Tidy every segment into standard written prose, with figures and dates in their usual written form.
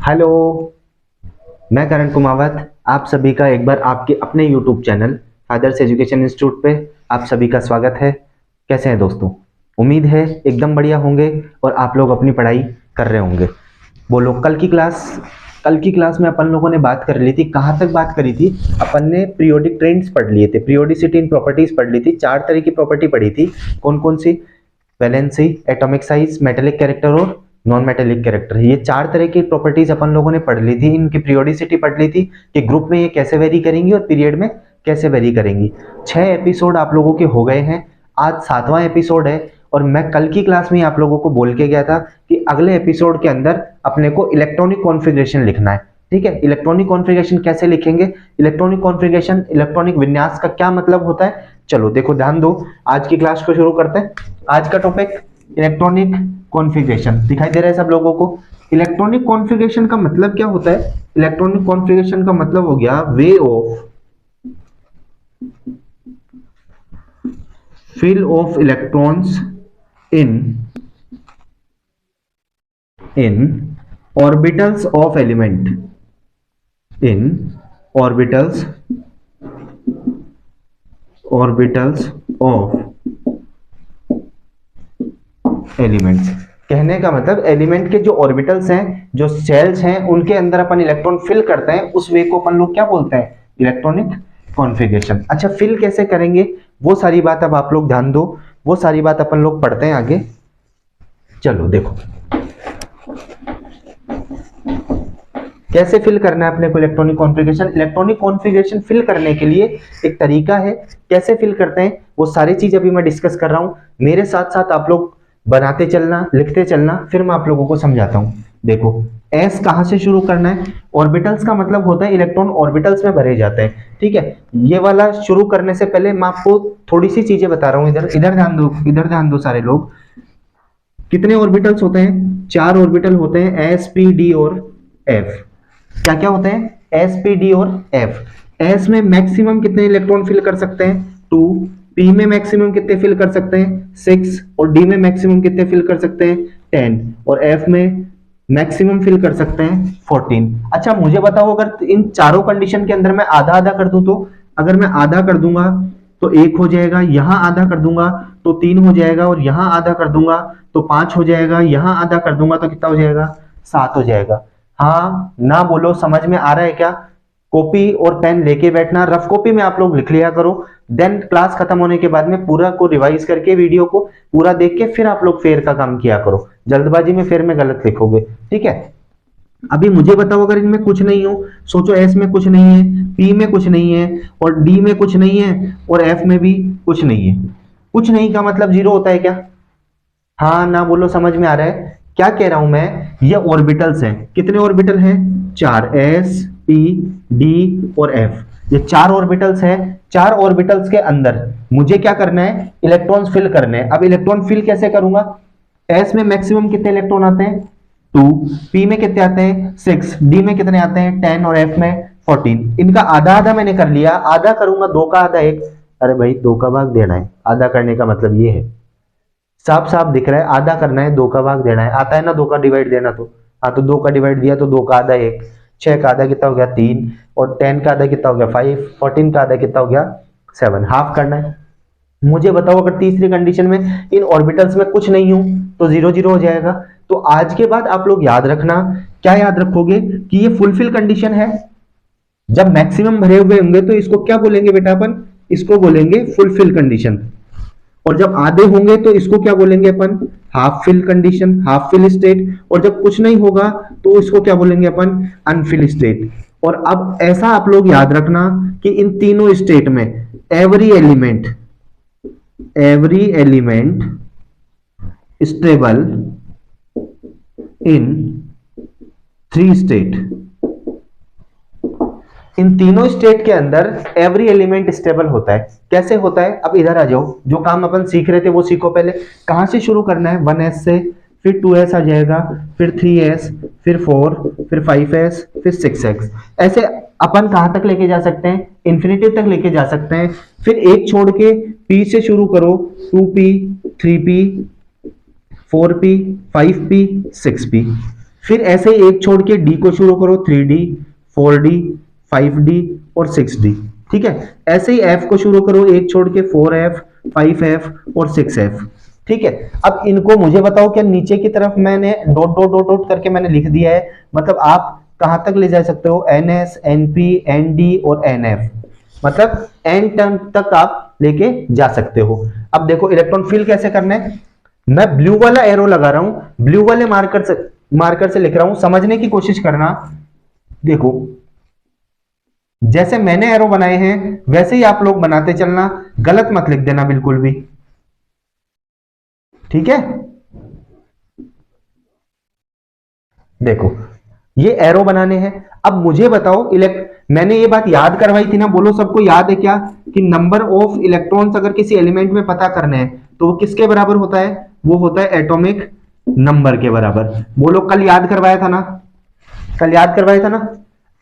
Hello. मैं करण कुमावत आप सभी का एक बार आपके अपने YouTube channel fathers education institute पे आप सभी का स्वागत है। कैसे हैं दोस्तों? उम्मीद है एकदम बढ़िया होंगे और आप लोग अपनी पढ़ाई कर रहे होंगे। बोलो, कल की क्लास में अपन लोगों ने बात कर ली थी। कहाँ तक बात करी थी? अपन ने पीरियोडिक ट्रेंड्स पढ़ लिए थे, पीरियोडिसिटी इन प्रॉपर्टीज पढ़ ली थी, 4 तरह की प्रॉपर्टी पढ़ी थी। कौन कौन सी? Valency, atomic size, metallic character और नॉन मेटेलिक कैरेक्टर। ये 4 तरह की प्रॉपर्टीज अपन लोगों ने पढ़ ली थी। इनकी पीरियोडिसिटी पढ़ ली थी कि ग्रुप में ये कैसे वेरी करेंगी और पीरियड में कैसे वेरी करेंगी। 6 एपिसोड आप लोगों के हो गए हैं। आज 7वां एपिसोड है और मैं कल की क्लास में आप लोगों को बोल के गया था कि अगले एपिसोड के अंदर अपने को इलेक्ट्रॉनिक कॉन्फ़िगरेशन लिखना है। ठीक है, इलेक्ट्रॉनिक कॉन्फ़िगरेशन कैसे लिखेंगे? इलेक्ट्रॉनिक कॉन्फ़िगरेशन, इलेक्ट्रॉनिक विन्यास का क्या मतलब होता है? चलो देखो, ध्यान दो। आज की क्लास को शुरू करते हैं। आज का टॉपिक इलेक्ट्रॉनिक कॉन्फ़िगरेशन दिखाई दे रहा है सब लोगों को? इलेक्ट्रॉनिक कॉन्फ़िगरेशन का मतलब क्या होता है? इलेक्ट्रॉनिक कॉन्फ़िगरेशन का मतलब हो गया way of fill of electrons in orbitals of element, in orbitals of elements. कहने का मतलब एलिमेंट के जो ऑर्बिटल्स हैं, जो शेल्स हैं, उनके अंदर अपन इलेक्ट्रॉन फिल करते हैं, उस वे को अपन लोग क्या बोलते हैं? Electronic configuration. अच्छा, फिल कैसे करेंगे वो सारी बात अब आप लोग ध्यान दो। वो सारी बात अपन लोग पढ़ते हैं आगे। चलो देखो, कैसे फिल करना है अपने को electronic configuration. Electronic configuration fill करने के लिए एक तरीका है। कैसे फिल करते हैं वो सारी चीज अभी मैं डिस्कस कर रहा हूं। मेरे साथ साथ आप लोग बनाते चलना, लिखते चलना, फिर मैं आप लोगों को समझाता हूं। देखो, एस कहां से शुरू करना है? ऑर्बिटल्स का मतलब होता है इलेक्ट्रॉन ऑर्बिटल्स में भरे जाते हैं। ठीक है, ये वाला शुरू करने से पहले मैं आपको थोड़ी सी चीजें बता रहा हूं। इधर इधर ध्यान दो, इधर ध्यान दो सारे लोग। कितने ऑर्बिटल्स होते हैं? 4 ऑर्बिटल होते हैं, एस, पी, डी और एफ। क्या क्या होते हैं? एस, पी, डी और एफ। एस में मैक्सिमम कितने इलेक्ट्रॉन फिल कर सकते हैं? 2। पी में मैक्सिमम कितने फिल कर सकते हैं? 6। और डी में मैक्सिमम कितने फिल कर सकते हैं? 10। और एफ में मैक्सिमम फिल कर सकते हैं 14। अच्छा, मुझे बताओ, अगर इन चारों कंडीशन के अंदर मैं आधा आधा कर दूं तो? अगर मैं आधा कर दूंगा तो 1 हो जाएगा, यहां आधा कर दूंगा तो 3 हो जाएगा, और यहां आधा कर दूंगा तो 5 हो जाएगा, यहां आधा कर दूंगा तो कितना हो जाएगा? 7 हो जाएगा। हाँ ना बोलो, समझ में आ रहा है क्या? कॉपी और पेन लेके बैठना, रफ कॉपी में आप लोग लिख लिया करो। देन क्लास खत्म होने के बाद में पूरा को रिवाइज करके वीडियो को पूरा देख के फिर आप लोग फेर का काम किया करो। जल्दबाजी में फेर में गलत लिखोगे। ठीक है, अभी मुझे बताओ, अगर इनमें कुछ नहीं हो, सोचो एस में कुछ नहीं है, पी में कुछ नहीं है, और डी में कुछ नहीं है, और एफ में भी कुछ नहीं है। कुछ नहीं का मतलब जीरो होता है क्या? हाँ ना बोलो, समझ में आ रहा है क्या कह रहा हूं मैं? ये ऑर्बिटल्स हैं। कितने ऑर्बिटल हैं? 4, एस, पी, डी और एफ। ये 4 ऑर्बिटल्स हैं। 4 ऑर्बिटल्स के अंदर मुझे क्या करना है? इलेक्ट्रॉन्स फिल करने हैं। अब इलेक्ट्रॉन फिल कैसे करूंगा? एस में मैक्सिमम कितने इलेक्ट्रॉन आते हैं? 2। पी में कितने आते हैं? 6। डी में कितने आते हैं? 10। और एफ में 14। इनका आधा आधा मैंने कर लिया। आधा करूंगा, 2 का आधा 1। अरे भाई, 2 का भाग देना है। आधा करने का मतलब ये है, साफ साफ दिख रहा है, आधा करना है, 2 का भाग देना है। आता है ना 2 का डिवाइड देना? तो हाँ, तो 2 का डिवाइड दिया तो 2 का आधा 1, 6 का आधा कितना हो गया? 3, और 10 का आधा कितना हो गया? 5, 14 का आधा कितना हो गया? 7। हाफ करना है। मुझे बताओ, अगर तीसरी कंडीशन में इन ऑर्बिटल्स में कुछ नहीं हूं तो 0 0 हो जाएगा। तो आज के बाद आप लोग याद रखना, क्या याद रखोगे? कि ये फुलफिल कंडीशन है। जब मैक्सिमम भरे हुए होंगे तो इसको क्या बोलेंगे बेटा? अपन इसको बोलेंगे फुलफिल कंडीशन। और जब आधे होंगे तो इसको क्या बोलेंगे अपन? Half fill condition, half fill state. और जब कुछ नहीं होगा तो इसको क्या बोलेंगे अपन? Unfill state. और अब ऐसा आप लोग याद रखना कि इन तीनों स्टेट में every element stable in 3 state. इन तीनों स्टेट के अंदर एवरी एलिमेंट स्टेबल होता है। कैसे होता है? अब इधर आ जाओ, जो काम अपन सीख रहे थे वो सीखो। पहले कहां से शुरू करना है? 1s से, फिर 2s आ जाएगा, फिर 3s, फिर 4, फिर 5s, फिर 6s। ऐसे अपन कहां तक लेके जा सकते हैं? इंफिनिटी तक लेके जा सकते हैं। फिर एक छोड़ के p से शुरू करो, 2p, 3p, 4p, 5p, 6p। फिर ऐसे ही एक छोड़ के डी को शुरू करो, 3D, 4D, 5D और 6D। ठीक है, ऐसे ही एफ को शुरू करो, एक छोड़ के 4F, 5F और 6F। ठीक है, अब इनको मुझे बताओ क्या नीचे की तरफ मैंने डॉट डॉट डॉट डॉट करके मैंने लिख दिया है, मतलब आप कहां तक ले जा सकते हो, NS, NP, ND और NF, मतलब N टर्म तक आप लेके जा सकते हो। अब देखो इलेक्ट्रॉन फिल कैसे करना है, मैं ब्लू वाला एरो लगा रहा हूं, ब्लू वाले मार्कर से लिख रहा हूं, समझने की कोशिश करना। देखो जैसे मैंने एरो बनाए हैं वैसे ही आप लोग बनाते चलना, गलत मत लिख देना बिल्कुल भी। ठीक है, देखो ये एरो बनाने हैं। अब मुझे बताओ मैंने ये बात याद करवाई थी ना, बोलो सबको याद है क्या, कि नंबर ऑफ इलेक्ट्रॉन्स अगर किसी एलिमेंट में पता करने हैं तो वो किसके बराबर होता है, वो होता है एटॉमिक नंबर के बराबर। बोलो कल याद करवाया था ना, कल याद करवाया था ना।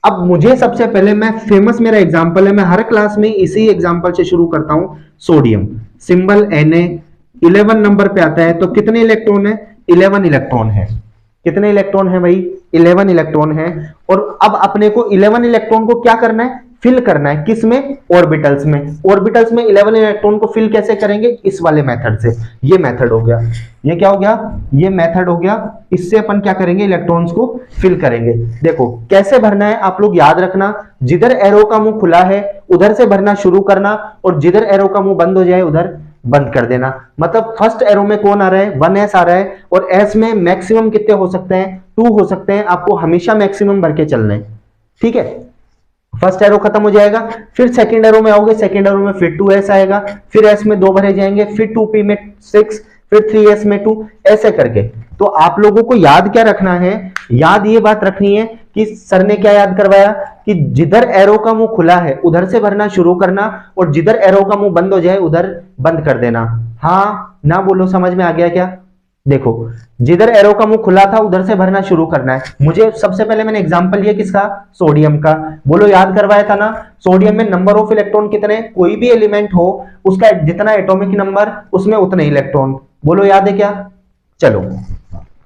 अब मुझे सबसे पहले, मैं फेमस मेरा एग्जांपल है, मैं हर क्लास में इसी एग्जांपल से शुरू करता हूं। सोडियम, सिंबल Na, 11 नंबर पे आता है, तो कितने इलेक्ट्रॉन है, 11 इलेक्ट्रॉन है। कितने इलेक्ट्रॉन है भाई, 11 इलेक्ट्रॉन है। और अब अपने को 11 इलेक्ट्रॉन को क्या करना है, फिल करना है, किसमें, ऑर्बिटल्स में। ऑर्बिटल्स में 11 इलेक्ट्रॉन को फिल कैसे करेंगे, इस वाले मेथड से। ये मेथड हो गया, ये क्या हो गया, ये मेथड हो गया। इससे अपन क्या करेंगे, इलेक्ट्रॉन्स को फिल करेंगे। देखो कैसे भरना है आप लोग याद रखना, जिधर एरो का मुंह खुला है उधर से भरना शुरू करना, और जिधर एरो का मुंह बंद हो जाए उधर बंद कर देना। मतलब फर्स्ट एरो में कौन आ रहा है, 1s आ रहा है, और s में मैक्सिमम कितने हो सकते हैं, 2 हो सकते हैं। आपको हमेशा मैक्सिमम भर के चलना है। ठीक है, फर्स्ट एरो खत्म हो जाएगा, फिर सेकंड एरो में आओगे, सेकंड एरो में फिर 2s आएगा, फिर s में 2 भरे जाएंगे, फिर 2p में 6, फिर 3s में 2, ऐसे करके। तो आप लोगों को याद क्या रखना है, याद ये बात रखनी है कि सर ने क्या याद करवाया, कि जिधर एरो का मुंह खुला है उधर से भरना शुरू करना, और जिधर एरो का मुंह बंद हो जाए उधर बंद कर देना। हाँ ना, बोलो समझ में आ गया क्या। देखो जिधर एरो का मुंह खुला था उधर से भरना शुरू करना है। मुझे सबसे पहले मैंने एग्जांपल लिया किसका, सोडियम का। बोलो याद करवाया था ना, सोडियम में नंबर ऑफ इलेक्ट्रॉन कितने, कोई भी एलिमेंट हो उसका जितना एटॉमिक नंबर उसमें उतने इलेक्ट्रॉन। बोलो याद है क्या। चलो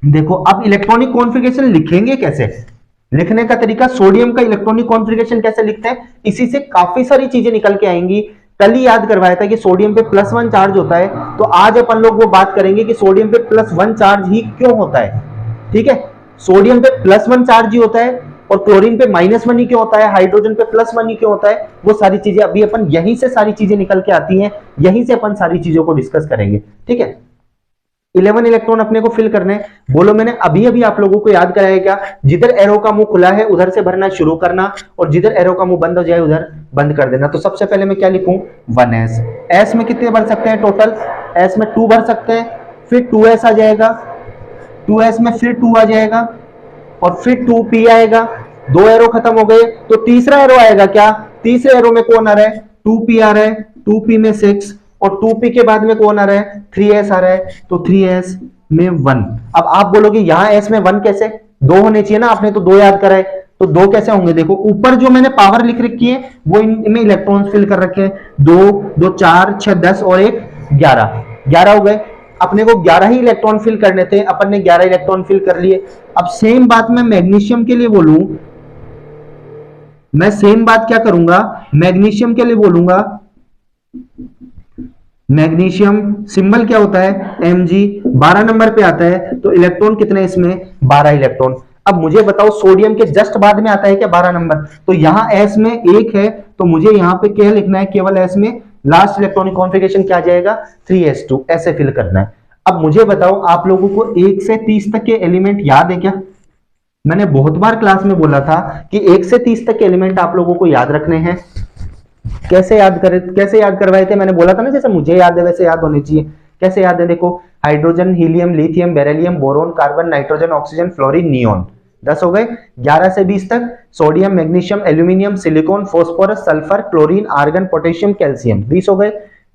देखो अब इलेक्ट्रॉनिक कॉन्फ़िगरेशन लिखेंगे कैसे, लिखने का तरीका, सोडियम का इलेक्ट्रॉनिक कॉन्फ़िगरेशन कैसे लिखते हैं, इसी से काफी सारी चीजें निकल के आएंगी। कल ही याद करवाया था कि सोडियम पे +1 चार्ज होता है, तो आज अपन लोग वो बात करेंगे कि सोडियम पे +1 चार्ज ही क्यों होता है। ठीक है, सोडियम पे +1 चार्ज ही होता है, और क्लोरीन पे -1 ही क्यों होता है, हाइड्रोजन पे +1 ही क्यों होता है, वो सारी चीजें अभी अपन यहीं से सारी चीजें निकल के आती हैं, यहीं से अपन सारी चीजों को डिस्कस करेंगे। ठीक है, 11 इलेक्ट्रॉन अपने को फिल करने हैं। बोलो मैंने अभी अभी आप लोगों को याद कराया क्या, जिधर एरो का मुंह खुला है उधर से भरना शुरू करना, और जिधर एरो का मुंह बंद हो जाए उधर बंद कर देना। तो सबसे पहले मैं क्या लिखूं, 1s। s में कितने भर सकते हैं टोटल, s में 2 भर सकते हैं, फिर 2s आ जाएगा, 2s में फिर 2 आ जाएगा, और फिर 2p आएगा। 2 एरो खत्म हो गए, तो तीसरा एरो आएगा क्या, तीसरे एरो में कौन आ रहा है, 2p आ रहा है, 2p में 6, और 2p के बाद में कौन आ रहा है, 3s आ रहा है, तो 3s में 1। अब आप बोलोगे यहां s में 1 कैसे, 2 होने चाहिए ना, आपने तो 2 याद करा है, तो 2 कैसे होंगे। देखो ऊपर जो मैंने पावर लिख रखी है वो इनमें इलेक्ट्रॉन्स फिल कर रखे हैं, 2 2 4 6 10 और 1 11, 11 हो गए। अपने को 11 ही इलेक्ट्रॉन फिल करने थे, अपन ने 11 इलेक्ट्रॉन फिल कर लिए। अब सेम बात मैं मैग्नीशियम के लिए बोलूं, मैं सेम बात क्या करूंगा, मैग्नीशियम के लिए बोलूंगा। मैग्नीशियम सिंबल क्या होता है, Mg, 12 नंबर पे आता है, तो इलेक्ट्रॉन कितने इसमें, 12 इलेक्ट्रॉन। अब मुझे बताओ सोडियम के जस्ट बाद में आता है क्या 12 नंबर, तो यहां s में 1 है, तो मुझे यहां पे क्या लिखना है, केवल s में लास्ट इलेक्ट्रॉनिक कॉन्फ़िगरेशन क्या जाएगा, 3s2, ऐसे फिल करना है। अब मुझे बताओ आप लोगों को 1 से 30 तक के एलिमेंट याद है क्या। मैंने बहुत बार क्लास में बोला था कि 1 से 30 तक के एलिमेंट आप लोगों को याद रखने हैं। कैसे याद करवाए थे, मैंने बोला था ना, जैसे मुझे याद है वैसे याद होने चाहिए। कैसे याद है, देखो hydrogen, helium, lithium, beryllium, boron, carbon, nitrogen, oxygen, fluorine, neon, 10 हो गए। 11 से 20 तक sodium, magnesium, aluminium, silicon, phosphorus, sulphur, chlorine, argon, potassium, calcium, 20 हो गए।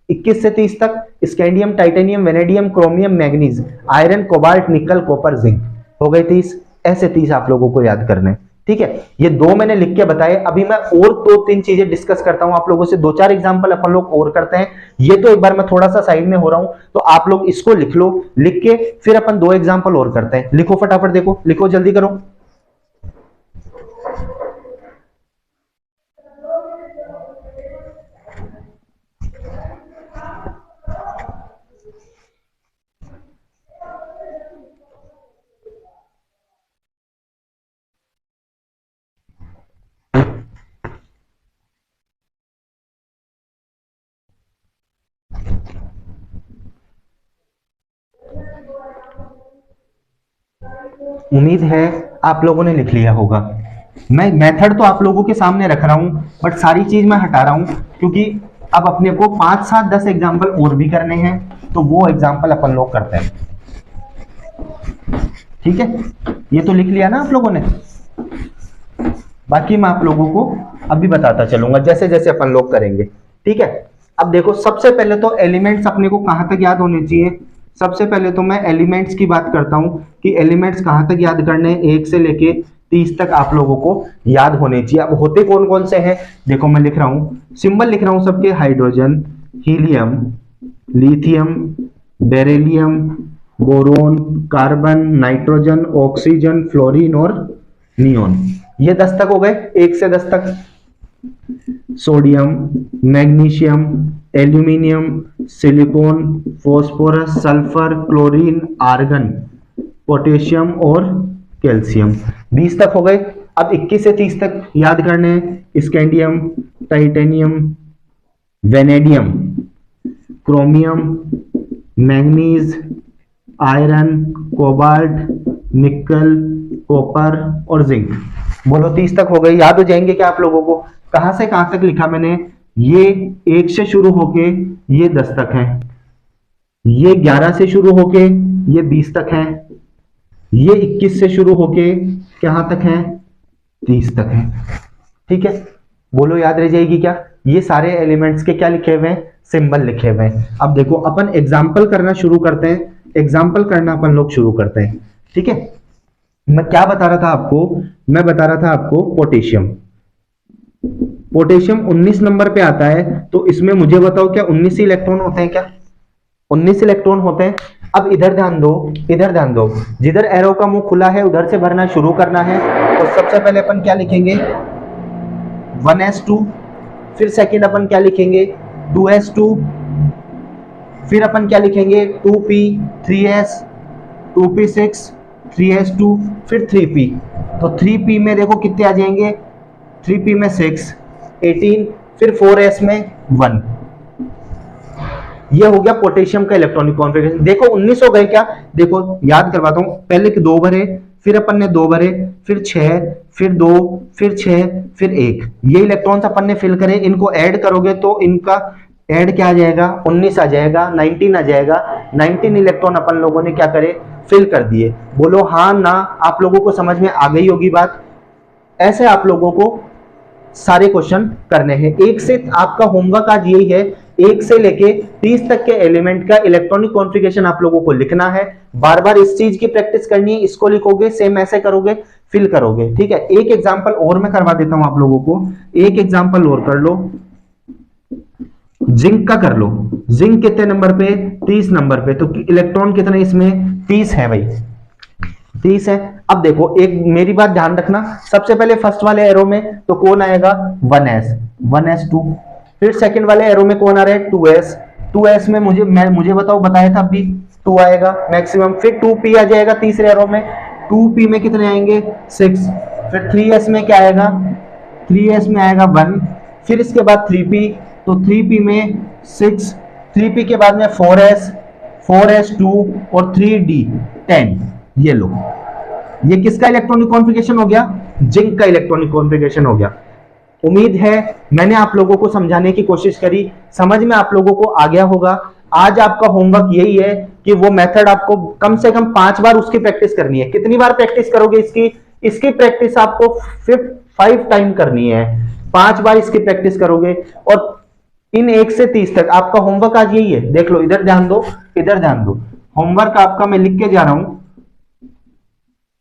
21 से 30 तक scandium, titanium, vanadium, chromium, manganese, iron, cobalt, nickel, copper, zinc, हो गए 30। ऐसे 30 आप लोगों को याद करने, ठीक है, ये दो मैंने लिख के बताए। अभी मैं और दो तीन चीजें डिस्कस करता हूं आप लोगों से, दो चार एग्जांपल अपन लोग और करते हैं। ये तो एक बार मैं थोड़ा सा साइड में हो रहा हूं, तो आप लोग इसको लिख लो, लिख के फिर अपन दो एग्जांपल और करते हैं। लिखो फटाफट, देखो लिखो, जल्दी करो। उम्मीद है आप लोगों ने लिख लिया होगा। मैं मेथड तो आप लोगों के सामने रख रहा हूं, बट सारी चीज मैं हटा रहा हूं, क्योंकि अब अपने को 5 7 10 एग्जाम्पल और भी करने हैं, तो वो एग्जाम्पल अपन लोग करते हैं। ठीक है, ये तो लिख लिया ना आप लोगों ने, बाकी मैं आप लोगों को अभी बताता चलूंगा जैसे जैसे अपन लोग करेंगे। ठीक है, अब देखो सबसे पहले तो एलिमेंट्स अपने को कहां तक याद होने चाहिए। सबसे पहले तो मैं एलिमेंट्स की बात करता हूं कि एलिमेंट्स कहां तक याद करने हैं, 1 से लेके 30 तक आप लोगों को याद होने चाहिए। अब होते कौन कौन से हैं, देखो मैं लिख रहा हूं, सिंबल लिख रहा हूं सबके, hydrogen, helium, lithium, beryllium, boron, carbon, nitrogen, oxygen, fluorine और नियोन। ये 10 तक हो गए, 1 से 10 तक। Sodium, magnesium, aluminium, silicon, phosphorus, sulphur, chlorine, argon, potassium और कैल्शियम। 20 तक हो गए। अब 21 से 30 तक याद करने हैं, scandium, titanium, vanadium, chromium, manganese, iron, cobalt, nickel, copper और जिंक। बोलो 30 तक हो गए, याद हो जाएंगे क्या आप लोगों को। कहां से कहां तक लिखा मैंने, ये 1 से शुरू होके ये 10 तक है, ये 11 से शुरू होके ये 20 तक है, ये 21 से शुरू होके कहां तक है, 30 तक है। ठीक है, बोलो याद रह जाएगी क्या। ये सारे एलिमेंट्स के क्या लिखे हुए हैं, सिंबल लिखे हुए हैं। अब देखो अपन एग्जाम्पल करना शुरू करते हैं, एग्जाम्पल करना अपन लोग शुरू करते हैं। ठीक है, मैं क्या बता रहा था आपको, मैं बता रहा था आपको पोटेशियम। पोटेशियम 19 नंबर पे आता है, तो इसमें मुझे बताओ क्या 19 इलेक्ट्रॉन होते हैं क्या, 19 इलेक्ट्रॉन होते हैं। अब इधर ध्यान दो, इधर ध्यान दो, जिधर एरो का मुंह खुला है उधर से भरना शुरू करना है। तो सबसे पहले अपन क्या लिखेंगे, 1s2, फिर सेकंड अपन क्या लिखेंगे, 2s2, फिर अपन क्या लिखेंगे, 2p, 3s, 2p6, 3s2, फिर 3p। तो 3p में देखो कितने आ जाएंगे, 3p में 6, 18, फिर 4s में 1। ये हो गया पोटेशियम का इलेक्ट्रॉनिक कॉन्फ़िगरेशन। देखो 19 हो गए क्या, देखो याद करवाता हूं, पहले के 2 भरे, फिर अपन ने 2 भरे, फिर 6, फिर 2, फिर 6, फिर 1। ये इलेक्ट्रॉन्स अपन ने फिल करे, इनको ऐड करोगे तो इनका ऐड क्या आ जाएगा, 19 आ जाएगा, 19 आ जाएगा। 19 इलेक्ट्रॉन अपन लोगों ने क्या करे, फिल कर दिए। बोलो हाँ ना, आप लोगों को समझ में आ गई होगी बात। ऐसे आप लोगों को सारे क्वेश्चन करने हैं। एक से आपका होमवर्क आज यही है, 1 से लेके 30 तक के एलिमेंट का इलेक्ट्रॉनिक कॉन्फ़िगरेशन आप लोगों को लिखना है। बार बार इस चीज की प्रैक्टिस करनी है, इसको लिखोगे सेम ऐसे करोगे, फिल करोगे। ठीक है, एक एग्जांपल और मैं करवा देता हूं आप लोगों को, एक एग्जांपल और कर लो, जिंक का कर लो। जिंक कितने नंबर पे, 30 नंबर पे। तो इलेक्ट्रॉन कितने इसमें, 30 है भाई, 30 है। अब देखो एक मेरी बात ध्यान रखना, सबसे पहले फर्स्ट वाले एरो में तो कौन आएगा, 1s, 1s2। फिर सेकंड वाले एरो में कौन आ रहा है, 2s, 2s में मुझे बताओ, बताया था अभी 2 आएगा मैक्सिमम। फिर 2p आ जाएगा तीसरे एरो में, 2p में कितने आएंगे, 6। फिर 3s में क्या आएगा, 3s में आएगा 1। फिर इसके बाद 3p, तो 3p में 6, 3p के बाद में 4s, 4s2 और 3d, 10। ये लो, ये किसका इलेक्ट्रॉनिक कॉन्फ़िगरेशन हो गया, जिंक का इलेक्ट्रॉनिक कॉन्फ़िगरेशन हो गया। उम्मीद है मैंने आप लोगों को समझाने की कोशिश करी, समझ में आप लोगों को आ गया होगा। आज आपका होमवर्क यही है कि वो मेथड आपको कम से कम 5 बार उसकी प्रैक्टिस करनी है। कितनी बार प्रैक्टिस करोगे इसकी प्रैक्टिस आपको 5 टाइम करनी है, 5 बार इसकी प्रैक्टिस करोगे। और इन 1 से 30 तक आपका होमवर्क आज यही है। देख लो, इधर ध्यान दो, इधर ध्यान दो, होमवर्क आपका मैं लिख के जा रहा हूं।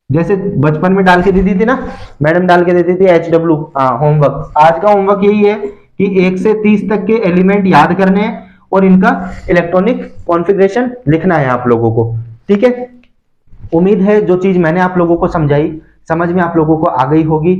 जैसे बचपन में डाल के देती थी ना, मैडम डाल के देती थी HW, हाँ होमवर्क। आज का होमवर्क यही है कि 1 से 30 तक के एलिमेंट याद करने हैं और इनका इलेक्ट्रॉनिक कॉन्फ़िगरेशन लिखना है आप लोगों को, ठीक है। उम्मीद है जो चीज मैंने आप लोगों को समझाई, समझ में आप लोगों को आ गई होगी।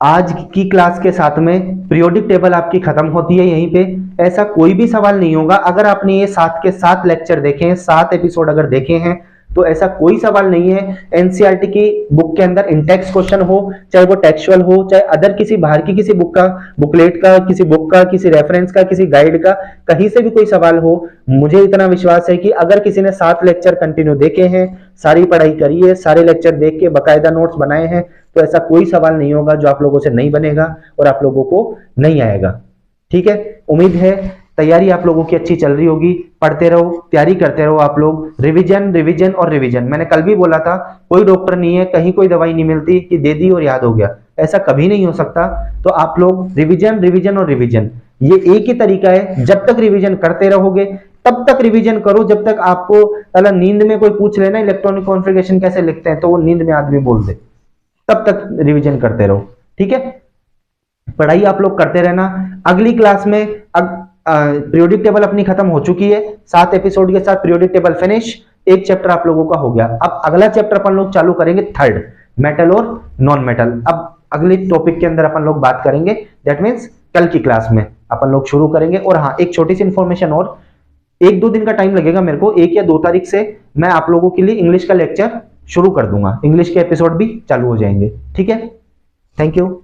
आज की क्लास के साथ में पीरियोडिक टेबल आपकी खत्म होती है यहीं पे। ऐसा कोई भी सवाल नहीं होगा, अगर आपने ये 7 के 7 लेक्चर देखे हैं, 7 एपिसोड अगर देखे हैं, तो ऐसा कोई सवाल नहीं है एनसीईआरटी की बुक के अंदर इंटेक्स क्वेश्चन हो, चाहे वो टेक्सुअल हो, चाहे अदर किसी बाहर की किसी बुक का, बुकलेट का, किसी बुक का, किसी रेफरेंस का, किसी गाइड का, कहीं से भी कोई सवाल हो, मुझे इतना विश्वास है कि अगर किसी ने 7 लेक्चर कंटिन्यू देखे हैं, सारी पढ़ाई करी है, सारे लेक्चर देख के बकायदा नोट्स बनाए हैं, तो ऐसा कोई सवाल नहीं होगा जो आप लोगों से नहीं बनेगा और आप लोगों को नहीं आएगा, ठीक है। उम्मीद है तैयारी आप लोगों की अच्छी चल रही होगी, पढ़ते रहो, तैयारी करते रहो आप लोग, रिवीजन रिवीजन और रिवीजन। मैंने कल भी बोला था, कोई डॉक्टर नहीं है, कहीं कोई दवाई नहीं मिलती कि दे दी और याद हो गया, ऐसा कभी नहीं हो सकता। तो आप लोग रिवीजन रिवीजन और रिवीजन, ये एक ही तरीका है। जब तक रिवीजन करते रहोगे तब तक रिवीजन करो, जब तक आपको अगर नींद में कोई पूछ लेना इलेक्ट्रॉनिक कॉन्फ़िगरेशन कैसे लिखते हैं, तो वो नींद में आदमी बोल दे, तब तक रिवीजन करते रहो, ठीक है। पढ़ाई आप लोग करते रहना। अगली क्लास में पीरियोडिक टेबल अपनी खत्म हो चुकी है, 7 एपिसोड के साथ पीरियोडिक टेबल फिनिश, एक चैप्टर आप लोगों का हो गया। अब अगला चैप्टर अपन लोग चालू करेंगे, थर्ड, मेटल और नॉन मेटल। अब अगले टॉपिक के अंदर अपन लोग बात करेंगे, दैट मीन्स कल की क्लास में अपन लोग शुरू करेंगे। और हाँ, एक छोटी सी इंफॉर्मेशन और, 1-2 दिन का टाइम लगेगा मेरे को, 1 या 2 तारीख से मैं आप लोगों के लिए इंग्लिश का लेक्चर शुरू कर दूंगा, इंग्लिश के एपिसोड भी चालू हो जाएंगे, ठीक है। Thank you.